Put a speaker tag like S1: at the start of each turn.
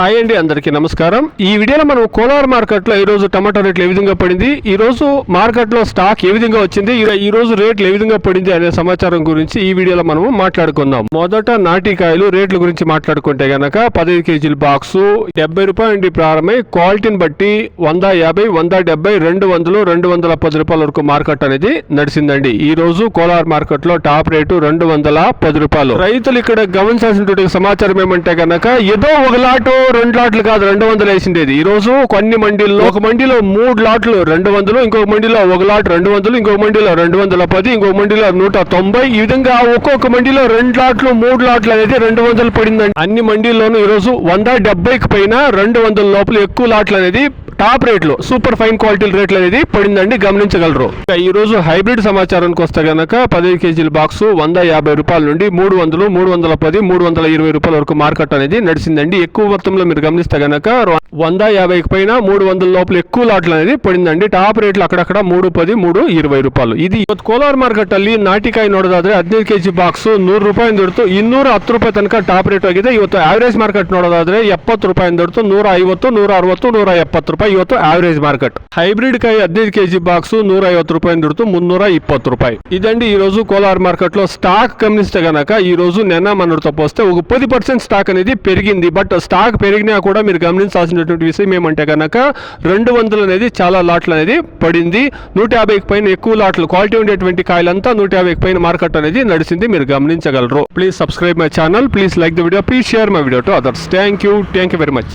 S1: Hi అండి, అందరికీ నమస్కారం. ఈ వీడియోలో మనం కోలార్ మార్కెట్లో ఈరోజు టమాటో రేట్లు ఏ విధంగా పడింది, ఈ రోజు మార్కెట్లో స్టాక్ ఏ విధంగా వచ్చింది, ఈ రోజు రేట్లు ఏ విధంగా పడింది అనే సమాచారం గురించి ఈ వీడియోలో మనము మాట్లాడుకుందాం. మొదట నాటికాయలు రేట్ల గురించి మాట్లాడుకుంటే గనక 15 కేజీల బాక్సు 70 రూపాయల నుండి ప్రారంభమై క్వాలిటీని బట్టి 150, 170, 200, 210 రూపాయల వరకు మార్కెట్ అనేది నడిచిందండి. ఈ రోజు కోలార్ మార్కెట్ లో టాప్ రేటు 210 రూపాయలు. రైతులు ఇక్కడ గమనించాల్సినటువంటి సమాచారం ఏమంటే గనక ఏదో ఒక లాటు 2 లాట్లు కాదు 200 వేసిండేది. ఈ రోజు కొన్ని మండీల్లో ఒక మండీలో 3 లాట్లు 200, ఇంకొక మండీలో ఒక లాట్ 200, ఇంకొక మండీలో 210, ఇంకొక మండీలో 190, ఈ విధంగా ఒక్కొక్క మండీలో 2 లాట్లు 3 లాట్లు అనేది 200 పడిందండి. అన్ని మండీల్లోనూ ఈ రోజు 170కి పైన 200 లోపల ఎక్కువ లాట్లు అనేది టాప్ రేట్లు సూపర్ ఫైన్ క్వాలిటీ రేట్లు అనేది పడిందండి, గమనించగలరు. ఈ రోజు హైబ్రిడ్ సమాచారానికి వస్తే గనక 15 కేజీల బాక్స్ 150 రూపాయల నుండి 300, 310, 320 రూపాయల వరకు మార్కెట్ అనేది నడిచిందండి. ఎక్కువ మొత్తంలో మీరు గమనిస్తే గనక 150కి పైన 300 లోపల ఎక్కువ లాట్లు అనేది పడిందండి. టాప్ రేట్లు అక్కడక్కడ 310, 320 ರೂಪಾಯಿ. ಇದು ಇವತ್ತು ಕೋಲಾರ ಮಾರ್ಕೆಟ್ ಅಲ್ಲಿ ನಾಟಿಕಾಯಿ ನೋಡೋದಾದ್ರೆ 15 ಕೆಜಿ ಬಾಕ್ಸ್ 100 ರೂಪಾಯಿ ದೊರೆತು 210 ರೂಪಾಯಿ ತನಕ ಟಾಪ್ ರೇಟ್ ಆಗಿದೆ. ಇವತ್ತು ಆವರೇಜ್ ಮಾರ್ಕೆಟ್ ನೋಡೋದಾದ್ರೆ 70 ರೂಪಾಯಿ ದೊರೆತು 150, 160, 170 ರೂಪಾಯಿ ಇವತ್ತು ಆವರೇಜ್ ಮಾರ್ಕೆಟ್. హైబ్రిడ్ కాయ 15 కేజీ బాక్స్ 150 రూపాయలు దొరుకుతూ 320 రూపాయలు. ఇదండి ఈ రోజు కోలార్ మార్కెట్ లో స్టాక్ గమనిస్తే గనక ఈ రోజు నిన్న మనతో పోస్తే ఒక 10% స్టాక్ అనేది పెరిగింది. బట్ స్టాక్ పెరిగినా కూడా మీరు గమనించాల్సినటువంటి విషయం ఏమంటే గనక 200 అనేది చాలా లాట్లు అనేది పడింది. 150కి పైన ఎక్కువ లాట్లు క్వాలిటీ ఉండేటువంటి కాయలంతా 150కి పైన మార్కెట్ అనేది నడిచింది, మీరు గమనించగలరు. Please subscribe my channel, please like the video, please share my video to others. Thank you very much.